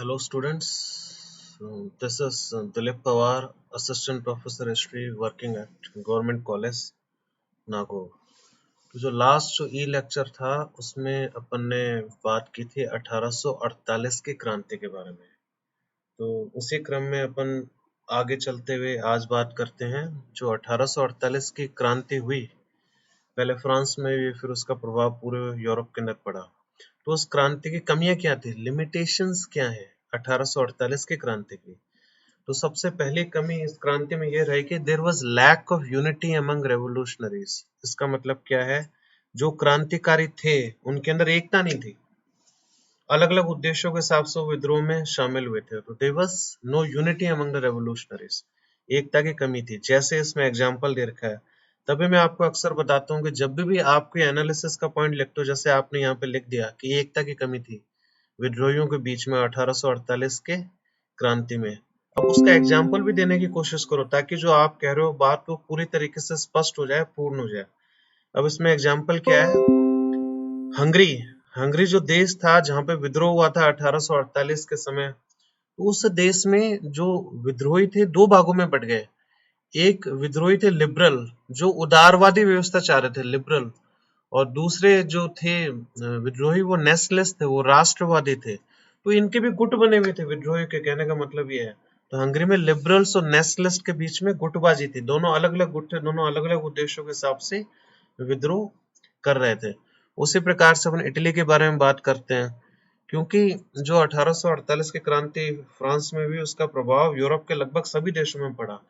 Hello students, this is Dilip Pawar, Assistant Professor History working at Government College, Nagaur. तो जो last ई lecture था उसमें अपन ने बात की थी 1848 की क्रांति के बारे में। तो उसी क्रम में अपन आगे चलते हुए आज बात करते हैं जो 1848 की क्रांति हुई, पहले फ्रांस में भी, फिर उसका प्रभाव पूरे यूरोप के अंदर पड़ा। तो उस क्रांति की कमियां क्या थी, लिमिटेशंस क्या है 1848 की क्रांति की। तो सबसे पहली कमी इस क्रांति में यह रही कि there was lack of unity among revolutionaries. इसका मतलब क्या है, जो क्रांतिकारी थे उनके अंदर एकता नहीं थी, अलग अलग उद्देश्यों के हिसाब से विद्रोह में शामिल हुए थे। तो there was no unity among the revolutionaries, एकता की कमी थी। जैसे इसमें एग्जाम्पल दे रखा है, तभी मैं आपको अक्सर बताता हूँ कि जब भी आप कोई एनालिसिस का पॉइंट लिखते हो, जैसे आपने यहाँ पे लिख दिया कि एकता की कमी थी विद्रोहियों के बीच में 1848 के क्रांति में, अब उसका एग्जाम्पल भी देने की कोशिश करो ताकि जो आप कह रहे हो बात वो पूरी तरीके से स्पष्ट हो जाए, पूर्ण हो जाए। अब इसमें एग्जाम्पल क्या है, हंगरी। हंगरी जो देश था जहां पे विद्रोह हुआ था 1848 के समय, उस देश में जो विद्रोही थे दो भागों में बट गए। एक विद्रोही थे लिबरल, जो उदारवादी व्यवस्था चाह रहे थे, लिबरल। और दूसरे जो थे विद्रोही, वो नेशनलिस्ट थे, वो राष्ट्रवादी थे। तो इनके भी गुट बने हुए थे विद्रोही के, कहने का मतलब ये है। तो हंगरी में लिबरल्स और नेशनलिस्ट के बीच में गुटबाजी थी, दोनों अलग अलग गुट थे, दोनों अलग अलग उद्देश्यों के हिसाब से विद्रोह कर रहे थे। उसी प्रकार से अपन इटली के बारे में बात करते हैं, क्योंकि जो 1848 की क्रांति फ्रांस में हुई, उसका प्रभाव यूरोप के लगभग सभी देशों में पड़ा।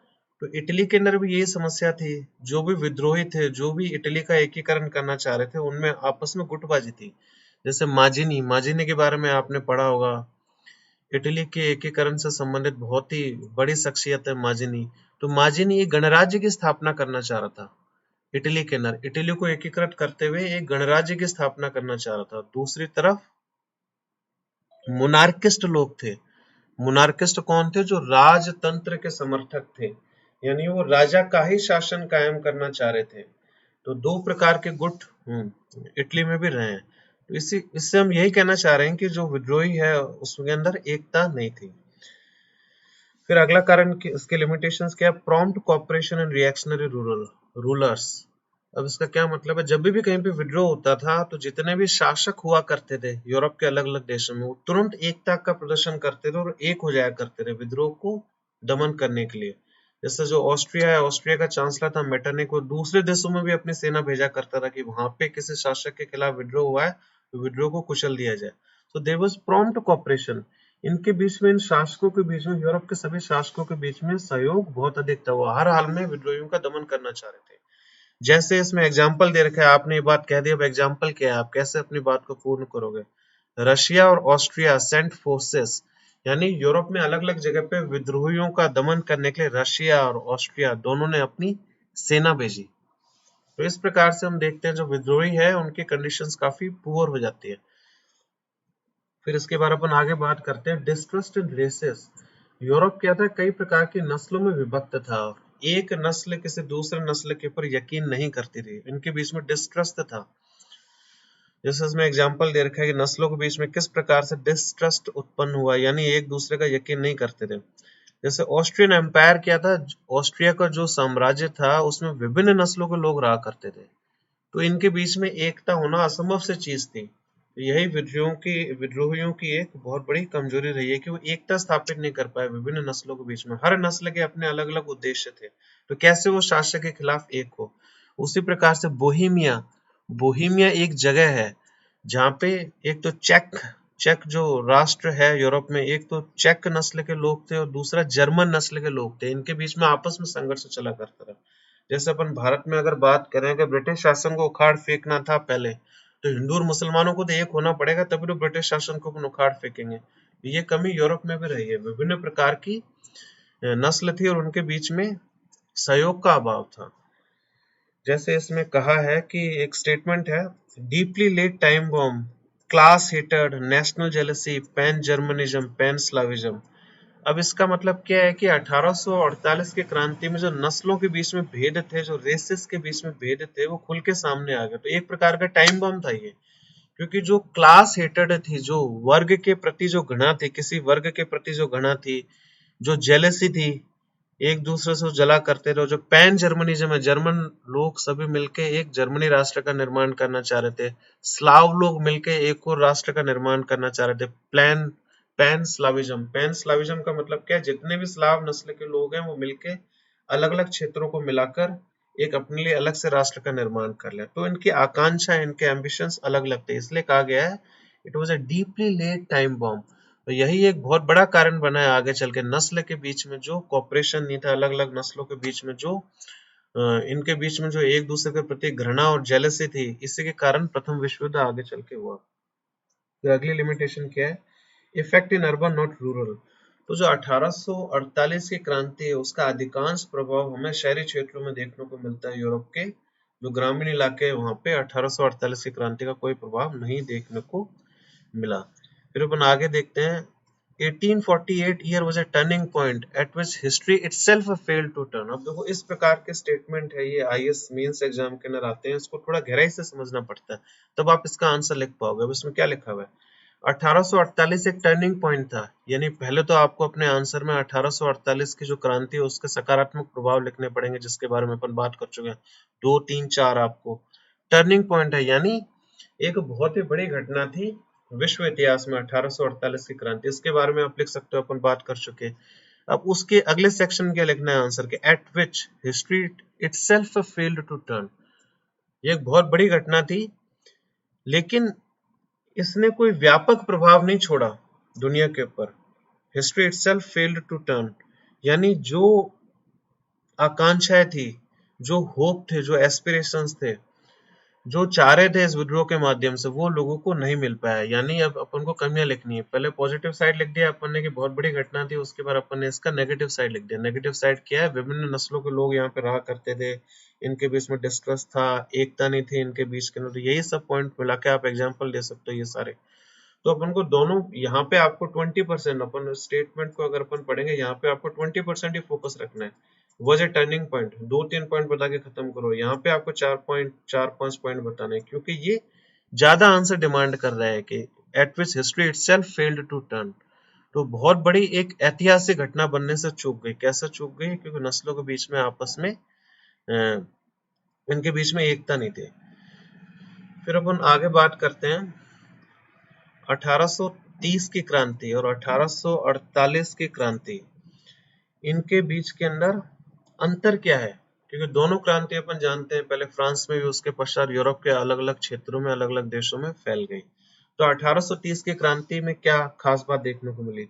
तो इटली के अंदर भी यही समस्या थी, जो भी विद्रोही थे, जो भी इटली का एकीकरण करना चाह रहे थे, उनमें आपस में गुटबाजी थी। जैसे माजिनी, माजिनी के बारे में आपने पढ़ा होगा, इटली के एकीकरण से संबंधित बहुत ही बड़ी शख्सियत है माजिनी। तो माजिनी एक गणराज्य की स्थापना करना चाह रहा था इटली के अंदर, इटली को एकीकृत करते हुए एक गणराज्य की स्थापना करना चाह रहा था। दूसरी तरफ मोनार्किस्ट लोग थे। मोनार्किस्ट कौन थे, जो राजतंत्र के समर्थक थे, यानी वो राजा का ही शासन कायम करना चाह रहे थे। तो दो प्रकार के गुट इटली में भी रहे हैं। तो इसी इससे हम यही कहना चाह रहे हैं कि जो विद्रोही है उसके अंदर एकता नहीं थी। फिर अगला कारण कि इसके लिमिटेशंस क्या है, prompt cooperation and reactionary rulers. अब इसका क्या मतलब है, जब भी कहीं पे विद्रोह होता था तो जितने भी शासक हुआ करते थे यूरोप के अलग अलग देशों में, वो तुरंत एकता का प्रदर्शन करते थे और एक हो जाया करते थे विद्रोह को दमन करने के लिए। जैसे जो ऑस्ट्रिया है, ऑस्ट्रिया का चांसलर था मेटरनिक, को दूसरे देशों में भी अपनी सेना भेजा करता था कि वहां पे किसी शासक के खिलाफ विद्रोह हुआ है तो विद्रोह को कुचल दिया जाए। So there was prompt cooperation, इनके बीच में, इन शासकों के बीच में, यूरोप के सभी शासकों के बीच में सहयोग बहुत अधिक था। वो हर हाल में विद्रोहियों का दमन करना चाह रहे थे। जैसे इसमें एग्जाम्पल दे रखा है, आपने ये बात कह दी, अब एग्जाम्पल क्या है, आप कैसे अपनी बात को पूर्ण करोगे। रशिया और ऑस्ट्रिया सेंट फोर्सेस, यानी यूरोप में अलग अलग जगह पे विद्रोहियों का दमन करने के लिए रशिया और ऑस्ट्रिया दोनों ने अपनी सेना भेजी। तो इस प्रकार से हम देखते हैं जो विद्रोही है उनकी कंडीशंस काफी पुअर हो जाती है। फिर इसके बारे अपन आगे बात करते हैं, डिस्ट्रस्ट इन रेसेस। यूरोप क्या था, कई प्रकार की नस्लों में विभक्त था। एक नस्ल किसी दूसरे नस्ल के ऊपर यकीन नहीं करती थी, इनके बीच में डिस्ट्रस्ट था। जैसे इसमें एग्जाम्पल दे रखा है कि नस्लों के बीच में किस प्रकार से डिस्ट्रस्ट उत्पन्न हुआ, यानी एक दूसरे का यकीन नहीं करते थे। जैसे ऑस्ट्रियन एम्पायर क्या था, ऑस्ट्रिया का जो साम्राज्य था उसमें विभिन्न नस्लों के लोग रहा करते थे। तो इनके बीच में एकता होना असंभव से चीज थी। यही विद्रोहियों की एक बहुत बड़ी कमजोरी रही है कि वो एकता स्थापित नहीं कर पाए विभिन्न नस्लों के बीच में। हर नस्ल के अपने अलग अलग उद्देश्य थे, तो कैसे वो शासक के खिलाफ एक हो। उसी प्रकार से बोहेमिया, बोहेमिया एक जगह है जहाँ पे एक तो चेक, चेक जो राष्ट्र है यूरोप में, एक तो चेक नस्ल के लोग थे और दूसरा जर्मन नस्ल के लोग थे। इनके बीच में आपस में संघर्ष चला करता था। जैसे अपन भारत में अगर बात करें कि ब्रिटिश शासन को उखाड़ फेंकना था पहले, तो हिंदू और मुसलमानों को तो एक होना पड़ेगा, तभी तो ब्रिटिश शासन को अपन उखाड़ फेंकेंगे। ये कमी यूरोप में भी रही है, विभिन्न प्रकार की नस्ल थी और उनके बीच में सहयोग का अभाव था। जैसे इसमें कहा है कि एक स्टेटमेंट है, deeply laid time bomb, class हेटेड, national jealousy, pan Germanism, pan Slavism. अब इसका मतलब क्या है कि 1848 की क्रांति में जो नस्लों के बीच में भेद थे, जो रेसेस के बीच में भेद थे, वो खुल के सामने आ गए। तो एक प्रकार का टाइम बम था ये, क्योंकि जो क्लास हेटेड थी, जो वर्ग के प्रति जो घृणा थी, किसी वर्ग के प्रति जो घृणा थी, जो जेलेसी थी, एक दूसरे से जला करते रहे, जो पैन जर्मनिज्म है, जर्मन लोग सभी मिलके एक जर्मनी राष्ट्र का निर्माण करना चाह रहे थे, स्लाव लोग मिलके एक और राष्ट्र का निर्माण करना चाह रहे थे, पैन स्लाविज्म का मतलब क्या है, जितने भी स्लाव नस्ल के लोग हैं वो मिलके अलग अलग क्षेत्रों को मिलाकर एक अपने लिए अलग से राष्ट्र का निर्माण कर लिया। तो इनकी आकांक्षा, इनके एम्बिशंस अलग अलग थे, इसलिए कहा गया है it was a deeply laid time bomb. तो यही एक बहुत बड़ा कारण बना है आगे चल के नस्ल के बीच में जो कॉपरेशन नहीं था, अलग अलग नस्लों के बीच में जो इनके बीच में जो एक दूसरे के प्रति घृणा और जेलसी थी, इसी के कारण प्रथम विश्व युद्ध आगे चल के हुआ। फिर अगली लिमिटेशन क्या है, effect in urban not rural. तो जो 1848 की क्रांति है उसका अधिकांश प्रभाव हमें शहरी क्षेत्रों में देखने को मिलता है। यूरोप के जो ग्रामीण इलाके हैं वहां पे 1848 की क्रांति का कोई प्रभाव नहीं देखने को मिला। फिर अपन आगे देखते हैं, 1848 year was a turning point at which history itself failed to turn। अब देखो इस प्रकार के स्टेटमेंट है, ये आईएएस मेंस एग्जाम के अंदर आते हैं, इसको थोड़ा गहराई से समझना पड़ता है तब आप इसका आंसर लिख पाओगे। अब इसमें क्या लिखा हुआ है, 1848 एक टर्निंग पॉइंट था, यानी पहले तो आपको अपने आंसर में 1848 की जो क्रांति है उसके सकारात्मक प्रभाव लिखने पड़ेंगे, जिसके बारे में अपन बात कर चुके हैं, 2, 3, 4 आपको टर्निंग पॉइंट है, यानी एक बहुत ही बड़ी घटना थी विश्व इतिहास में 1848 की क्रांति, इसके बारे में आप लिख सकते हो, अपन बात कर चुके। अब उसके अगले सेक्शन क्या लिखना है आंसर के, at which history itself failed to turn. ये एक बहुत बड़ी घटना थी लेकिन इसने कोई व्यापक प्रभाव नहीं छोड़ा दुनिया के ऊपर। History itself failed to turn, यानी जो आकांक्षाएं थी, जो होप थे, जो एस्पिरेशंस थे, जो चाह रहे थे इस विद्रोह के माध्यम से, वो लोगों को नहीं मिल पाया। यानी अब अपन को कमियां लिखनी है, पहले पॉजिटिव साइड लिख दिया अपन ने कि बहुत बड़ी घटना थी, उसके बाद अपन ने इसका नेगेटिव साइड लिख दिया। नेगेटिव साइड क्या है, विभिन्न नस्लों के लोग यहाँ पे रहा करते थे, इनके बीच में डिस्ट्रस्ट था, एकता नहीं थी इनके बीच के अंदर, तो यही सब पॉइंट मिला के आप एग्जाम्पल दे सकते हो ये सारे। तो अपन को दोनों यहाँ पे आपको 20% अपन स्टेटमेंट को अगर अपन पढ़ेंगे यहाँ पे आपको 20% ही फोकस रखना है। Was a turning point, 2-3 point बता के खत्म करो। यहाँ पे आपको 4-5 पॉइंट बताने हैं क्योंकि ये ज्यादा आंसर डिमांड कर रहा है कि at which history itself failed to turn. तो बहुत बड़ी एक ऐतिहासिक घटना बनने से चूक गई। कैसे चूक गई, क्योंकि नस्लों के बीच में आपस में इनके बीच में एकता नहीं थी। फिर अपन आगे बात करते हैं 1830 की क्रांति और 1848 की क्रांति, इनके बीच के अंदर अंतर क्या है, क्योंकि दोनों क्रांति अपन जानते हैं पहले फ्रांस में भी, उसके पश्चात यूरोप के अलग अलग क्षेत्रों में, अलग अलग देशों में फैल गई। तो 1830 की क्रांति में क्या खास बात देखने को मिली,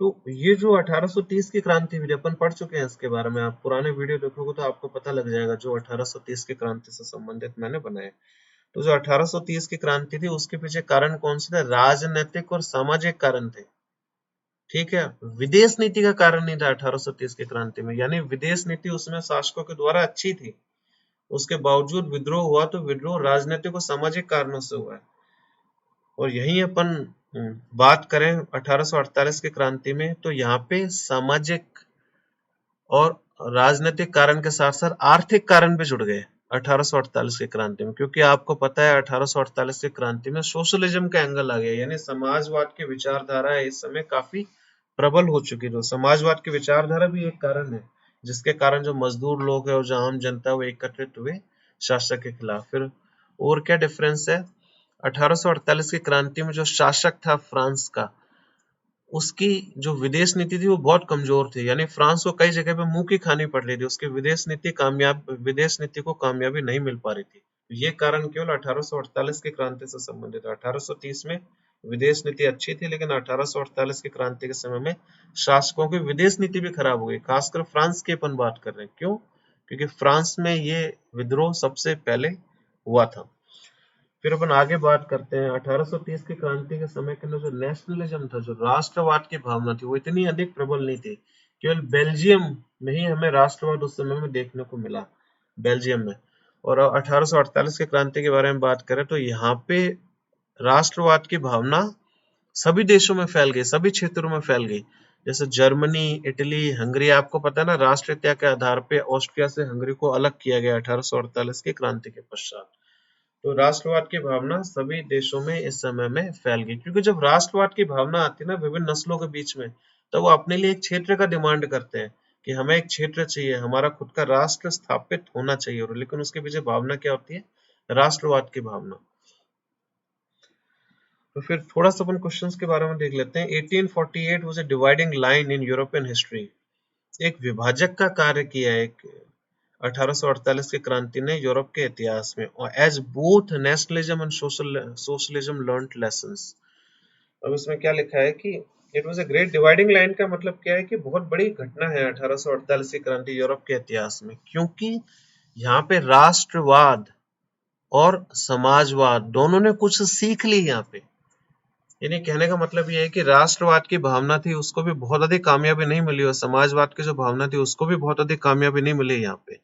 तो ये जो 1830 की क्रांति हुई अपन पढ़ चुके हैं, इसके बारे में आप पुराने वीडियो देखोगे तो आपको पता लग जाएगा जो 1830 की क्रांति से संबंधित मैंने बनाए। तो जो 1830 की क्रांति थी उसके पीछे कारण कौन से थे, राजनीतिक और सामाजिक कारण थे, ठीक है, विदेश नीति का कारण नहीं था 1830 की क्रांति में। यानी विदेश नीति उसमें शासकों के द्वारा अच्छी थी, उसके बावजूद विद्रोह हुआ तो विद्रोह राजनीतिक और सामाजिक कारणों से हुआ है। और यही अपन बात करें 1848 की क्रांति में, तो यहाँ पे सामाजिक और राजनीतिक कारण के साथ साथ आर्थिक कारण भी जुड़ गए 1848 की क्रांति में, क्योंकि आपको पता है 1848 की क्रांति में सोशलिज्म का एंगल आ गया, यानी समाजवाद की विचारधारा इस समय काफी प्रबल हो चुकी है। तो समाजवाद की विचारधारा भी एक कारण है जिसके कारण जो मजदूर लोग है और जो आम जनता वो एकत्रित हुए शासक के खिलाफ। फिर और क्या डिफरेंस है, 1848 की क्रांति में जो शासक था फ्रांस का, उसकी जो विदेश नीति थी वो बहुत कमजोर थी, यानी फ्रांस को कई जगह पे मुंह की खानी पड़ रही थी, उसकी विदेश नीति को कामयाबी नहीं मिल पा रही थी। ये कारण केवल 1848 की क्रांति से संबंधित है। 1830 में विदेश नीति अच्छी थी, लेकिन 1848 की क्रांति के समय में शासकों की विदेश नीति भी खराब हो गई, खासकर फ्रांस की अपन बात कर रहे हैं। क्यों, क्योंकि फ्रांस में ये विद्रोह सबसे पहले हुआ था। फिर अपन आगे बात करते हैं 1830 की क्रांति के समय के अंदर जो नेशनलिज्म था, जो राष्ट्रवाद की भावना थी, वो इतनी अधिक प्रबल नहीं थी। केवल बेल्जियम में ही हमें राष्ट्रवाद उस समय में देखने को मिला, बेल्जियम में। और 1848 की क्रांति के बारे में बात करें तो यहाँ पे राष्ट्रवाद की भावना सभी देशों में फैल गई, सभी क्षेत्रों में फैल गई। जैसे जर्मनी, इटली, हंगरी, आपको पता है ना, राष्ट्रीयता के आधार पे ऑस्ट्रिया से हंगरी को अलग किया गया 1848 की क्रांति के पश्चात। तो राष्ट्रवाद की भावना सभी देशों में इस समय में फैल गई, क्योंकि जब राष्ट्रवाद की भावना आती है ना विभिन्न नस्लों के बीच में, तो वो अपने लिए एक क्षेत्र का डिमांड करते हैं कि हमें एक क्षेत्र चाहिए, हमारा खुद का राष्ट्र स्थापित होना चाहिए, और लेकिन उसके पीछे भावना क्या होती है? राष्ट्रवाद की भावना। तो फिर थोड़ा सा अपन क्वेश्चंस के बारे में देख लेते हैं। 1848 was a dividing line in European history. एक विभाजक का कार्य किया एक 1848 की क्रांति ने यूरोप के इतिहास में, और as both nationalism and socialism learned lessons. अब इसमें क्या लिखा है कि it was a great dividing line, का मतलब क्या है कि बहुत बड़ी घटना है 1848 की क्रांति यूरोप के इतिहास में, क्योंकि यहाँ पे राष्ट्रवाद और समाजवाद दोनों ने कुछ सीख ली यहाँ पे। यानी कहने का मतलब ये है कि राष्ट्रवाद की भावना थी उसको भी बहुत अधिक कामयाबी नहीं मिली, और समाजवाद की जो भावना थी उसको भी बहुत अधिक कामयाबी नहीं मिली यहाँ पे।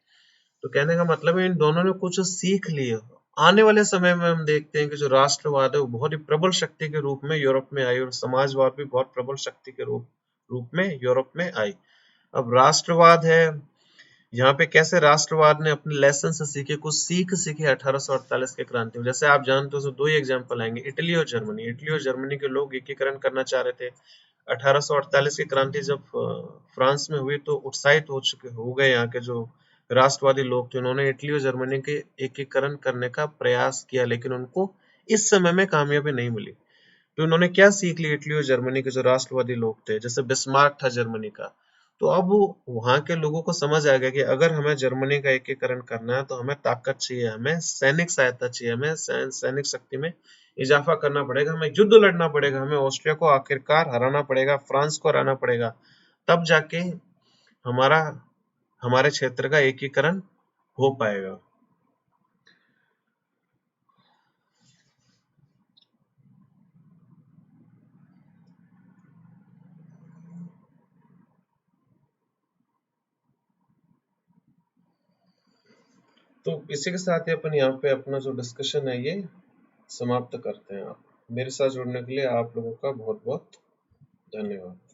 तो कहने का मतलब है इन दोनों ने कुछ सीख लिए। आने वाले समय में हम देखते हैं कि जो राष्ट्रवाद है वो बहुत ही प्रबल शक्ति के रूप में यूरोप में आई, और समाजवाद भी बहुत प्रबल शक्ति के रूप में यूरोप में आई। अब राष्ट्रवाद है, यहाँ पे कैसे राष्ट्रवाद ने अपने लेसन से सीखे, कुछ सीख सीखे 1848 के क्रांति में। जैसे आप जानते हो, दो ही एग्जांपल आएंगे, इटली और जर्मनी। इटली और जर्मनी के लोग एकीकरण करना चाह रहे थे। 1848 की क्रांति जब फ्रांस में हुई तो उत्साहित हो गए यहाँ के जो राष्ट्रवादी लोग थे, उन्होंने इटली और जर्मनी के एकीकरण करने का प्रयास किया, लेकिन उनको इस समय में कामयाबी नहीं मिली। तो उन्होंने क्या सीख ली इटली और जर्मनी के जो राष्ट्रवादी लोग थे, जैसे बिस्मार्क था जर्मनी का, तो अब वहां के लोगों को समझ आ गया कि अगर हमें जर्मनी का एकीकरण करना है तो हमें ताकत चाहिए, हमें सैनिक सहायता चाहिए, हमें सैनिक शक्ति में इजाफा करना पड़ेगा, हमें युद्ध लड़ना पड़ेगा, हमें ऑस्ट्रिया को आखिरकार हराना पड़ेगा, फ्रांस को हराना पड़ेगा, तब जाके हमारा हमारे क्षेत्र का एकीकरण हो पाएगा। तो इसी के साथ ही अपन यहाँ पे अपना जो डिस्कशन है ये समाप्त करते हैं। आप मेरे साथ जुड़ने के लिए आप लोगों का बहुत बहुत धन्यवाद।